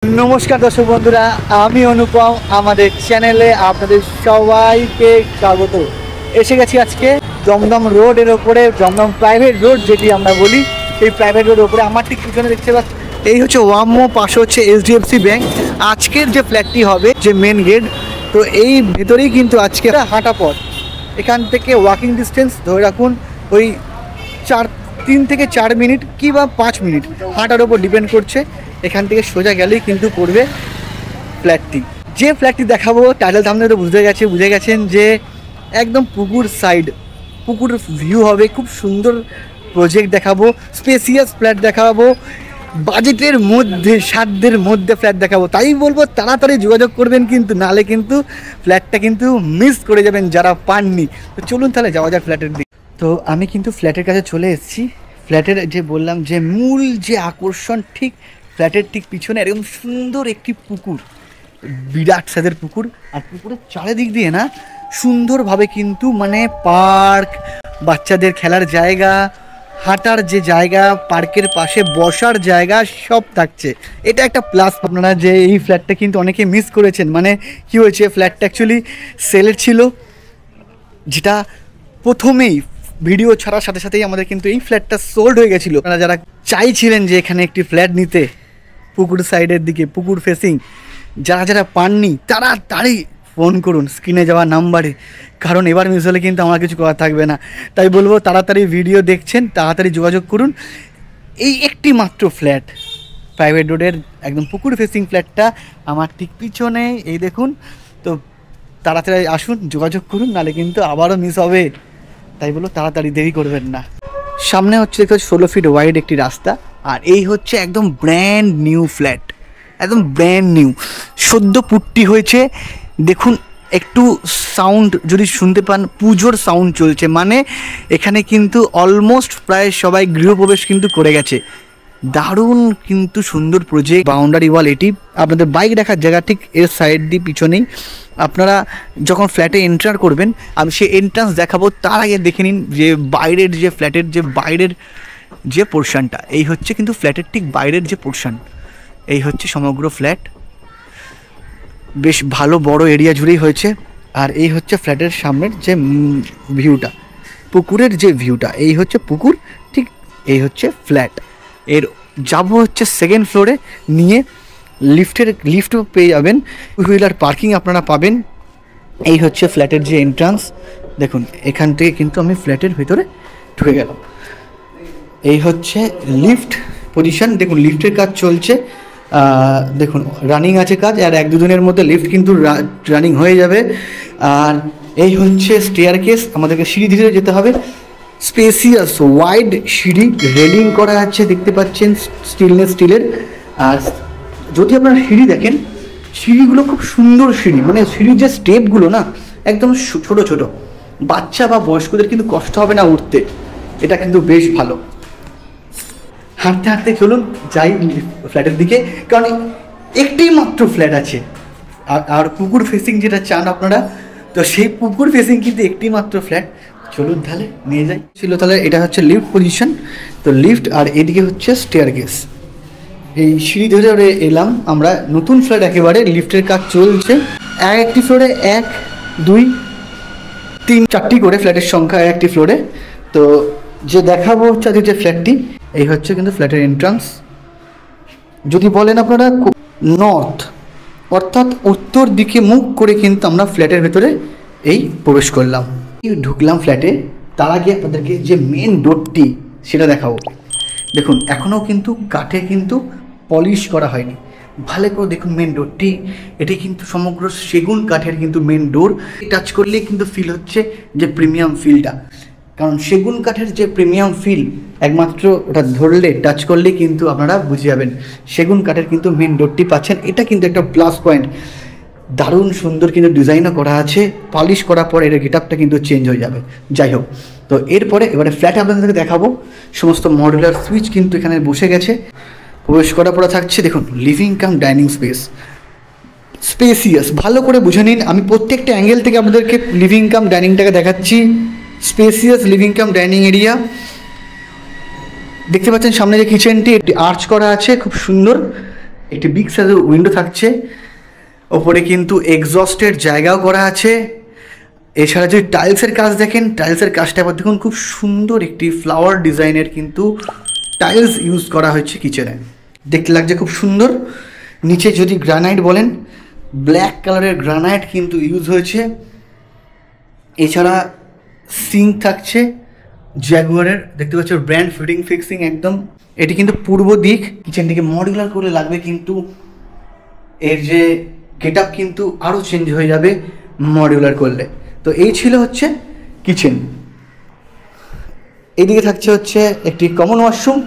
নমস্কার দর্শক বন্ধুরা, আমি অনুপম। আমাদের চ্যানেলে আপনাদের সবাইকে স্বাগত। এসে গেছি আজকে দমদম রোডের ওপরে, দমদম প্রাইভেট রোড যেটি আমরা বলি, এই প্রাইভেট রোডের ওপরে আমার ঠিক পিছনে দেখতে পাচ্ছি এই হচ্ছে ওয়ামো, পাশে হচ্ছে HDFC ব্যাংক। আজকের যে ফ্ল্যাটটি হবে, যে মেন গেট, তো এই ভেতরেই কিন্তু আজকে হাঁটা পথ। এখান থেকে ওয়াকিং ডিস্টেন্স ধরে রাখুন ওই 3 থেকে 4 মিনিট কি বা 5 মিনিট, হাঁটার ওপর ডিপেন্ড করছে। এখান থেকে সোজা গেলেই কিন্তু পড়বে ফ্ল্যাটটি। যে ফ্ল্যাটটি দেখাবো টাইটেল থাম্বনেল তো বুঝে গেছেন যে একদম পুকুর সাইড, পুকুর ভিউ হবে, খুব সুন্দর প্রজেক্ট দেখাবো, স্পেসিয়াস ফ্ল্যাট দেখাবো, বাজেটের মধ্যে, সাধ্যের মধ্যে ফ্ল্যাট দেখাবো। তাই বলবো তাড়াতাড়ি যোগাযোগ করবেন, কিন্তু নালে কিন্তু ফ্ল্যাটটা কিন্তু মিস করে যাবেন যারা পাননি। তো চলুন তাহলে যাওয়া যাক ফ্ল্যাটের দিকে। তো আমি কিন্তু ফ্ল্যাটের কাছে চলে এসেছি। ফ্ল্যাটের যে বললাম যে মূল যে আকর্ষণ, ঠিক ফ্ল্যাটের ঠিক পিছনে এরকম সুন্দর একটি পুকুর, বিরাট সাইজের পুকুর। আর পুকুরের চারিদিক দিয়ে না সুন্দরভাবে কিন্তু মানে পার্ক, বাচ্চাদের খেলার জায়গা, হাঁটার যে জায়গা, পার্কের পাশে বসার জায়গা সব থাকছে। এটা একটা প্লাস। আপনারা যে এই ফ্ল্যাটটা কিন্তু অনেকে মিস করেছেন। মানে কি হয়েছে, ফ্ল্যাটটা অ্যাকচুয়ালি সেলের ছিল, যেটা প্রথমেই ভিডিও ছাড়ার সাথে সাথেই আমাদের কিন্তু এই ফ্ল্যাটটা সোল্ড হয়ে গেছিলো। আপনারা যারা চাইছিলেন যে এখানে একটি ফ্ল্যাট নিতে পুকুর সাইডের দিকে, পুকুর ফেসিং, যারা পাননি তাড়াতাড়ি ফোন করুন স্ক্রিনে যাওয়া নাম্বারে, কারণ এবার মিস হলে কিন্তু আমার কিছু করা থাকবে না। তাই বলবো তাড়াতাড়ি ভিডিও দেখছেন, তাড়াতাড়ি যোগাযোগ করুন। এই একটি মাত্র ফ্ল্যাট, প্রাইভেট রোডের একদম পুকুর ফেসিং ফ্ল্যাটটা আমার ঠিক পিছনে, এই দেখুন। তো তাড়াতাড়ি আসুন, যোগাযোগ করুন, নাহলে কিন্তু আবারও মিস হবে। তাই বলো তাড়াতাড়ি, দেরি করবেন না। সামনে হচ্ছে দেখতে 16 ফিট ওয়াইড একটি রাস্তা, আর এই হচ্ছে একদম ব্র্যান্ড নিউ ফ্ল্যাট, একদম ব্র্যান্ড নিউ, সদ্য পুট্টি হয়েছে। দেখুন একটু সাউন্ড যদি শুনতে পান, পুজোর সাউন্ড চলছে, মানে এখানে কিন্তু অলমোস্ট প্রায় সবাই গৃহপ্রবেশ কিন্তু করে গেছে। দারুণ কিন্তু সুন্দর প্রজেক্ট, বাউন্ডারি ওয়াল। এটি আপনাদের বাইক রাখার জায়গা ঠিক এর সাইড দিয়ে পিছনেই। আপনারা যখন ফ্ল্যাটে এন্টার করবেন, আমি সেই এন্ট্রান্স দেখাবো, তার আগে দেখে নিন যে বাইরের যে ফ্ল্যাটের যে বাইরের যে পোর্শনটা, এই হচ্ছে কিন্তু ফ্ল্যাটের ঠিক বাইরের যে পোর্শন, এই হচ্ছে সমগ্র ফ্ল্যাট। বেশ ভালো বড় এরিয়া জুড়েই হয়েছে। আর এই হচ্ছে ফ্ল্যাটের সামনের যে ভিউটা, পুকুরের যে ভিউটা, এই হচ্ছে পুকুর, ঠিক এই হচ্ছে ফ্ল্যাট। এর যাবো হচ্ছে সেকেন্ড ফ্লোরে, নিয়ে লিফটও পেয়ে যাবেন, টু হুইলার পার্কিং আপনারা পাবেন। এই হচ্ছে ফ্ল্যাটের যে এন্ট্রান্স, দেখুন এখান থেকে কিন্তু আমি ফ্ল্যাটের ভিতরে ঢুকে গেলাম। এই হচ্ছে লিফট পজিশন, দেখুন লিফটের কাজ চলছে, দেখুন রানিং আছে কাজ, আর 1-2 দিনের মধ্যে লিফট কিন্তু রানিং হয়ে যাবে। আর এই হচ্ছে স্টেয়ার কেস, আমাদেরকে সিঁড়ি ধীরে যেতে হবে। স্পেসিয়াস ওয়াইড সিঁড়ি, রেলিং করা আছে দেখতে পাচ্ছেন, স্টিলের। আর যদি আপনারা সিঁড়ি দেখেন, সিঁড়িগুলো খুব সুন্দর সিঁড়ি, মানে সিঁড়ির যে স্টেপগুলো না একদম ছোট ছোট, বাচ্চা বা বয়স্কদের কিন্তু কষ্ট হবে না উঠতে, এটা কিন্তু বেশ ভালো। হাঁটতে হাঁটতে চলুন যাই ফ্ল্যাটের দিকে, কারণ একটি মাত্র ফ্ল্যাট আছে। আর পুকুর ফেসিং যেটা চান আপনারা, তো সেই পুকুর ফেসিং কিন্তু একটি মাত্র ফ্ল্যাট। চলুন তাহলে নিয়ে যাই। ছিল তাহলে এটা হচ্ছে লিফট পজিশন, তো লিফট, আর এদিকে হচ্ছে স্টেয়ার কেস। এই সিঁড়ি ধরে এলাম আমরা, নতুন ফ্ল্যাট একেবারে, লিফটের কাজ চলছে। একটি ফ্লোরে 1, 2, 3, 4টি করে ফ্ল্যাটের সংখ্যা একটি ফ্লোরে। তো যে দেখাবো হচ্ছে যে ফ্ল্যাটটি, এই হচ্ছে কিন্তু ফ্ল্যাটের এন্ট্রান্স। যদি বলেন আপনারা নর্থ, অর্থাৎ উত্তর দিকে মুখ করে কিন্তু আমরা ফ্ল্যাটের ভেতরে এই প্রবেশ করলাম, ঢুকলাম ফ্ল্যাটে। তার আগে আপনাদেরকে যে মেন ডোরটি সেটা দেখাবো। দেখুন এখনও কিন্তু কাঠে কিন্তু পলিশ করা হয়নি, ভালো করে দেখুন মেন ডোরটি। এটি কিন্তু সমগ্র সেগুন কাঠের কিন্তু মেন ডোর। টাচ করলে কিন্তু ফিল হচ্ছে যে প্রিমিয়াম ফিলটা, কারণ সেগুন কাঠের যে প্রিমিয়াম ফিল একমাত্র ওটা ধরলে, টাচ করলে কিন্তু আপনারা বুঝে যাবেন। সেগুন কাঠের কিন্তু মেন ডোরটি পাচ্ছেন, এটা কিন্তু একটা প্লাস পয়েন্ট। দারুণ সুন্দর কিন্তু ডিজাইনও করা আছে, পলিশ করার পর এর গেটআপটা কিন্তু চেঞ্জ হয়ে যাবে। যাই হোক, তো এরপরে এবারে ফ্ল্যাটে আপনাদেরকে দেখাবো। সমস্ত মডুলার সুইচ কিন্তু এখানে বসে গেছে। প্রবেশ করার পরে থাকছে দেখুন living cum dining space, spacious. ভালো করে বুঝে নিন, আমি প্রত্যেকটা অ্যাঙ্গেল থেকে আপনাদেরকে লিভিং কাম ডাইনিংটাকে দেখাচ্ছি। Spacious living cum dining area, দেখতে পাচ্ছেন সামনে যে কিচেনটি, একটি আর্চ করা আছে খুব সুন্দর। একটি বিগ সাইজের উইন্ডো থাকছে, ওপরে কিন্তু এক্সস্টের জায়গাও করা আছে। এছাড়া যদি টাইলসের কাজ দেখেন, টাইলসের কাজটা আবার দেখুন, খুব সুন্দর একটি ফ্লাওয়ার ডিজাইনের কিন্তু টাইলস ইউজ করা হয়েছে কিচেনে, দেখতে লাগছে খুব সুন্দর। নিচে যদি গ্রানাইট বলেন, ব্ল্যাক কালারের গ্রানাইট কিন্তু ইউজ হয়েছে। এছাড়া সিঙ্ক থাকছে জ্যাগুয়ারের, দেখতে পাচ্ছ ব্র্যান্ড ফিটিং ফিক্সিং একদম। এটি কিন্তু পূর্ব দিক, কিচেনটিকে মডিউলার করে লাগবে কিন্তু এর যে গেট আপ কিন্তু আরও চেঞ্জ হয়ে যাবে মডিউলার করলে। তো এই ছিল হচ্ছে কিচেন। এইদিকে থাকছে হচ্ছে একটি কমন ওয়াশরুম,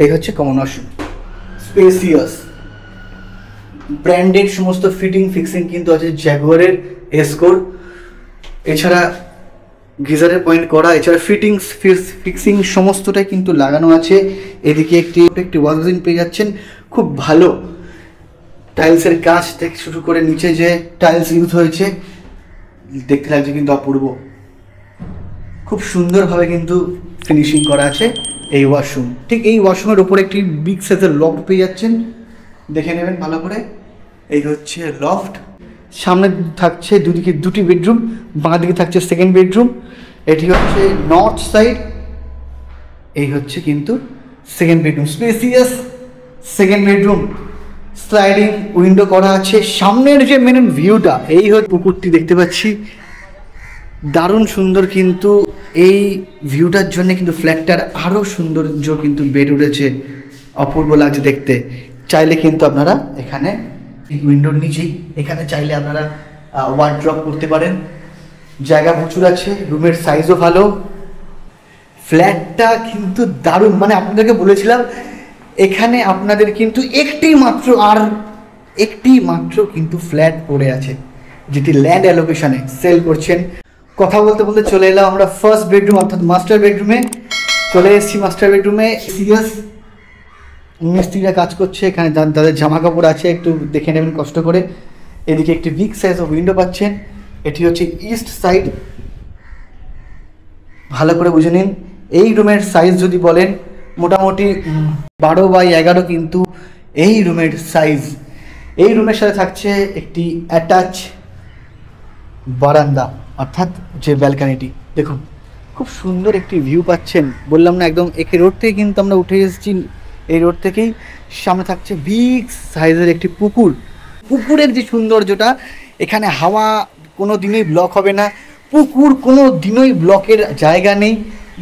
এই হচ্ছে কমন ওয়াশরুম, স্পেসিয়াস ব্র্যান্ডেড সমস্ত ফিটিং ফিক্সিং কিন্তু আছে জ্যাগুয়ারের এসকোর। এছাড়া গিজারের পয়েন্ট করা, এছাড়া ফিটিংস ফিক্সিং সমস্তটাই কিন্তু লাগানো আছে। এদিকে একটি ওয়াশ বেসিন পেয়ে যাচ্ছেন, খুব ভালো টাইলসের কাজ থেকে শুরু করে নিচে যে টাইলস ইউজ হয়েছে দেখতে লাগছে কিন্তু অপূর্ব, খুব সুন্দরভাবে কিন্তু ফিনিশিং করা আছে এই ওয়াশরুম। ঠিক এই ওয়াশরুমের ওপরে একটি বিগ সাইজের লফট পেয়ে যাচ্ছেন, দেখে নেবেন ভালো করে। এই হচ্ছে লফট, সামনে থাকছে দুদিকে দুটি বেডরুম, বাঁ দিকে থাকছে সেকেন্ড বেডরুম। এটি হচ্ছে নর্থ সাইড, এই হচ্ছে কিন্তু second bedroom, spacious second bedroom, sliding window করা আছে। সামনের যে মেন ভিউটা, এই হচ্ছে পুকুরটি দেখতে পাচ্ছি, দারুণ সুন্দর। কিন্তু এই ভিউটার জন্য কিন্তু ফ্ল্যাটটার আরও সৌন্দর্য কিন্তু বেড়ে উঠেছে, অপূর্ব লাগছে দেখতে। চাইলে কিন্তু আপনারা এখানে এই উইন্ডোর নিচেই এখানে চাইলে আপনারা ওয়ার্ড্রপ করতে পারেন, জায়গা প্রচুর আছে, রুমের সাইজও ভালো। ফ্ল্যাটটা কিন্তু দারুণ, মানে আপনাদেরকে বলেছিলাম এখানে আপনাদের কিন্তু একটি মাত্র কিন্তু ফ্ল্যাট পড়ে আছে, যেটি ল্যান্ড অ্যালোকেশনে সেল করছেন। কথা বলতে বলতে চলে এলাম আমরা ফার্স্ট বেডরুম অর্থাৎ মাস্টার বেডরুমে। চলে এসেছি মাস্টার বেডরুমে। সিরিয়াস মিস্ত্রিরা কাজ করছে, এখানে তাদের জামা কাপড় আছে, একটু দেখে নেবেন কষ্ট করে। এদিকে একটি বিগ সাইজ উইন্ডো পাচ্ছেন, এটি হচ্ছে ইস্ট সাইড, ভালো করে বুঝে নিন। এই রুমের সাইজ যদি বলেন মোটামুটি 12x11 কিন্তু এই রুমের সাইজ। এই রুমের সাথে থাকছে একটি অ্যাটাচ বারান্দা অর্থাৎ যে ব্যালকানিটি, দেখুন খুব সুন্দর একটি ভিউ পাচ্ছেন। বললাম না একদম একে রোড থেকে কিন্তু আমরা উঠে এসেছি, এই রোড থেকেই সামনে থাকছে বিগ সাইজের একটি পুকুর। পুকুরের যে সৌন্দর্যটা, এখানে হাওয়া কোনো দিনই ব্লক হবে না, পুকুর কোনো দিনই ব্লকের জায়গা নেই,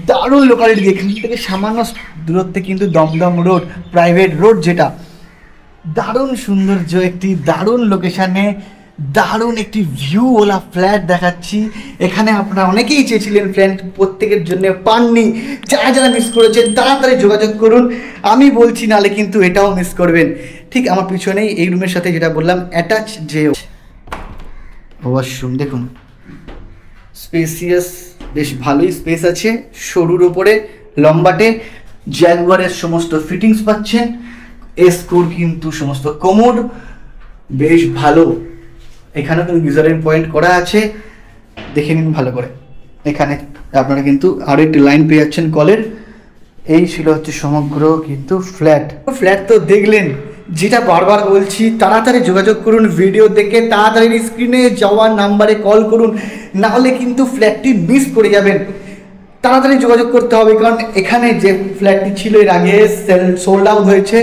দারুণ লোকালিটি। এখান থেকে সামান্য দূরত্বে কিন্তু দমদম রোড, প্রাইভেট রোড, যেটা দারুণ সৌন্দর্য, একটি দারুণ লোকেশানে দারুণ একটি ভিউওয়ালা ফ্ল্যাট দেখাচ্ছি। এখানে আপনারা অনেকেই চেয়েছিলেন ফ্ল্যাট, প্রত্যেকের জন্য পাননি। যারা যারা মিস করেছেন তাড়াতাড়ি যোগাযোগ করুন, আমি বলছি নালে কিন্তু এটাও মিস করবেন। ঠিক আমার পিছনেই এই রুমের সাথে যেটা বললাম অ্যাটাচ যে ওয়াশরুম, দেখুন স্পেসিয়াস, বেশ ভালোই স্পেস আছে, সরুর ওপরে লম্বাটে জ্যাগুয়ারের সমস্ত ফিটিংস পাচ্ছেন। এসকোর কিন্তু সমস্ত কোমোড বেশ ভালো, এখানেও কিন্তু গিজারের পয়েন্ট করা আছে, দেখে নিন ভালো করে। এখানে আপনারা কিন্তু আরও একটি লাইন পেয়ে যাচ্ছেন কলের। এই ছিল হচ্ছে সমগ্র কিন্তু ফ্ল্যাট তো দেখলেন, যেটা বারবার বলছি তাড়াতাড়ি যোগাযোগ করুন, ভিডিও দেখে তাড়াতাড়ি স্ক্রিনে যাওয়ার নাম্বারে কল করুন, নাহলে কিন্তু ফ্ল্যাটটি মিস করে যাবেন। তাড়াতাড়ি যোগাযোগ করতে হবে, কারণ এখানে যে ফ্ল্যাটটি ছিল এর আগে সোল্ড আউট হয়েছে।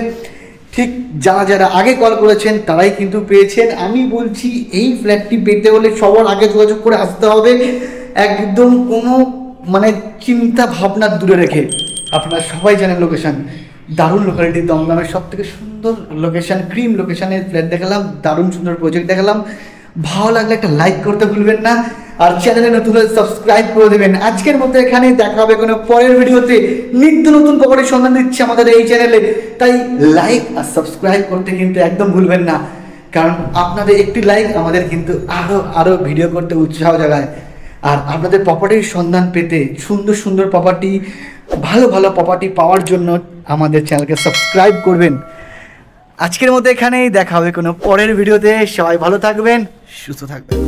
ঠিক যারা যারা আগে কল করেছেন তারাই কিন্তু পেয়েছেন। আমি বলছি এই ফ্ল্যাটটি পেতে হলে সবার আগে যোগাযোগ করে আসতে হবে, একদম কোনো মানে চিন্তা ভাবনা দূরে রেখে। আপনারা সবাই জানেন লোকেশান, দারুণ লোকালিটি, দমদমের সব থেকে সুন্দর লোকেশান, ক্রিম লোকেশানে ফ্ল্যাট দেখালাম, দারুণ সুন্দর প্রজেক্ট দেখালাম। ভালো লাগলে একটা লাইক করতে ভুলবেন না, আর চ্যানেলে নতুন হলে সাবস্ক্রাইব করে দেবেন। আজকের মতো এখানে দেখা হবে কোনো পরের ভিডিওতে। নিত্য নতুন প্রপার্টির সন্ধান দিচ্ছে আমাদের এই চ্যানেলে, তাই লাইক আর সাবস্ক্রাইব করতে কিন্তু একদম ভুলবেন না, কারণ আপনাদের একটি লাইক আমাদের কিন্তু আরও ভিডিও করতে উৎসাহ জাগায়। আর আপনাদের প্রপার্টির সন্ধান পেতে, সুন্দর সুন্দর প্রপার্টি, ভালো ভালো প্রপার্টি পাওয়ার জন্য আমাদের চ্যানেলকে সাবস্ক্রাইব করবেন। আজকের মতো এখানেই দেখা হবে কোনো পরের ভিডিওতে। সবাই ভালো থাকবেন, সুস্থ থাকবেন।